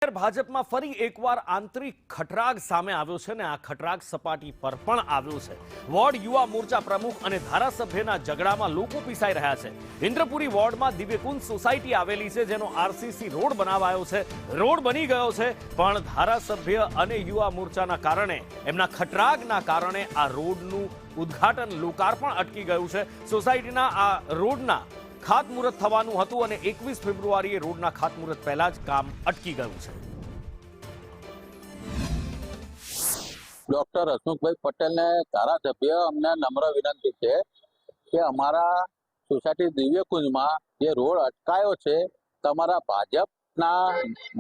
શહેર ભાજપમાં ફરી એકવાર આંતરિક ખટરાગ સામે આવ્યો છે ને આ ખટરાગ સપાટી પર પણ આવ્યો છે। વોર્ડ યુવા મોરચા પ્રમુખ અને ધારાસભ્યના ઝઘડામાં લોકો પીસાઈ રહ્યા છે। ઇન્દ્રપુરી વોર્ડમાં દિવ્યકુંજ સોસાયટી આવેલી છે, જેનો આરસીસી રોડ બનાવાયો છે, રોડ બની ગયો છે, પણ ધારાસભ્ય અને યુવા મોરચાના કારણે, એમના ખટરાગના કારણે આ રોડનું ઉદ્ઘાટન, લોકાર્પણ અટકી ગયું છે। સોસાયટીના આ રોડના ખાતમુહૂર્ત થવાનું હતું અને 21 ફેબ્રુઆરીએ રોડના ખાતમુહૂર્ત પહેલા જ કામ અટકી ગયું છે। ડોક્ટર હસમુખભાઈ પટેલને ધારાસભ્ય અમને નમ્ર વિનંતી છે કે અમારા સોસાયટી દિવ્યકુંજમાં જે રોડ અટકાયો છે, તમારા ભાજપના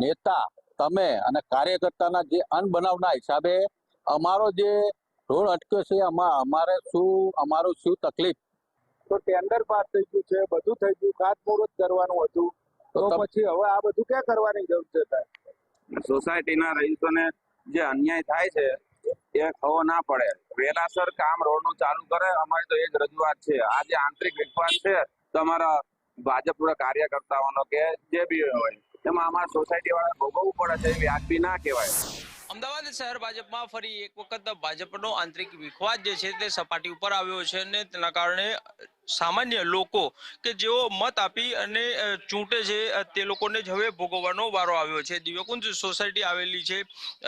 નેતા તમે અને કાર્યકર્તાના જે અનબનાવના હિસાબે અમારો જે રોડ અટક્યો છે, અમારું શું તકલીફ? તો ટેન્ડર પાસ થઈ ગયું છે, બધું થઈ ગયું, ખાતમુહૂર્ત કરવાનું હતું, તો પછી હવે આ બધું ક્યાં કરવાની જરૂર છે? સોસાયટીના રહીશોને જે અન્યાય થાય છે એ ખવો ના પડે, વહેલાસર કામ રોડનું ચાલુ કરે। અમારી તો એ જ રજૂઆત છે। આ જે આંતરિક વિશ્વાસ છે તમારા ભાજપના કાર્યકર્તાઓનો કે જે બી હોય, એમાં અમારા સોસાયટી વાળા ભોગવવું પડે છે, એ વ્યાજબી ના કહેવાય। અમદાવાદ શહેર ભાજપમાં ફરી એક વખત ભાજપનો આંતરિક વિખવાદ જે છે તે સપાટી ઉપર આવ્યો છે અને તેના કારણે સામાન્ય લોકો કે જેઓ મત આપી અને ચૂંટે છે તે લોકોને જ હવે ભોગવવાનો વારો આવ્યો છે। દિવ્યકુંજ સોસાયટી આવેલી છે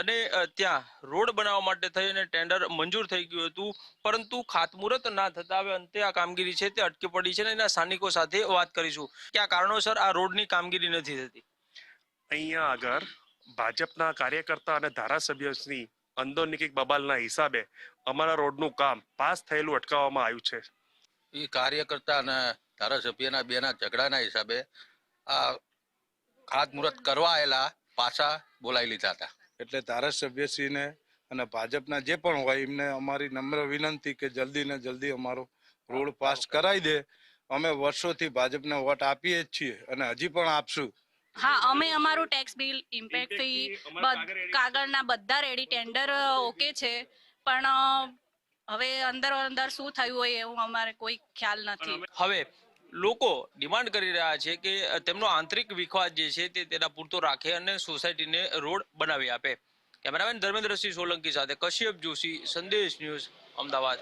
અને ત્યાં રોડ બનાવવા માટે થઈને ટેન્ડર મંજૂર થઈ ગયું હતું, પરંતુ ખાતમુહૂર્ત ના થતા હવે અંતે આ કામગીરી છે તે અટકી પડી છે અને એના સ્થાનિકો સાથે વાત કરીશું કે આ કારણોસર આ રોડની કામગીરી નથી થતી। અહીંયા આગળ ભાજપના કાર્યકર્તા અને ધારાસભ્યની અંદરની બબાલના હિસાબે અમારા રોડનું કામ પાસ થયેલું અટકાવવામાં આવ્યું છે। એ કાર્યકર્તા અને ધારાસભ્યના બેના ઝઘડાના હિસાબે આ ખાતમુહૂર્ત કરવા આવેલા પાછા બોલાવી લીધા હતા। એટલે ધારાસભ્યશ્રીને અને ભાજપના જે પણ હોય એમને અમારી નમ્ર વિનંતી કે જલ્દી ને જલ્દી અમારો રોડ પાસ કરાવી દે। અમે વર્ષોથી ભાજપને વોટ આપીએ જ છીએ અને હજી પણ આપશું। હા, અમે અમારું ટેક્સ બિલ, ઇમ્પેક્ટ ફી, કાગળના બધા રેડી, ટેન્ડર ઓકે છે, પણ હવે અંદર શું થયું હોય એવું અમારે કોઈ ખ્યાલ નથી। હવે લોકો ડિમાન્ડ કરી રહ્યા છે કે તેમનો આંતરિક વિખવાદ જે છે તે તેના પૂરતો રાખે અને સોસાયટીને રોડ બનાવી આપે। કેમેરામેન ધર્મેન્દ્રસિંહ સોલંકી સાથે કશ્યપ જોશી, સંદેશ ન્યૂઝ, અમદાવાદ।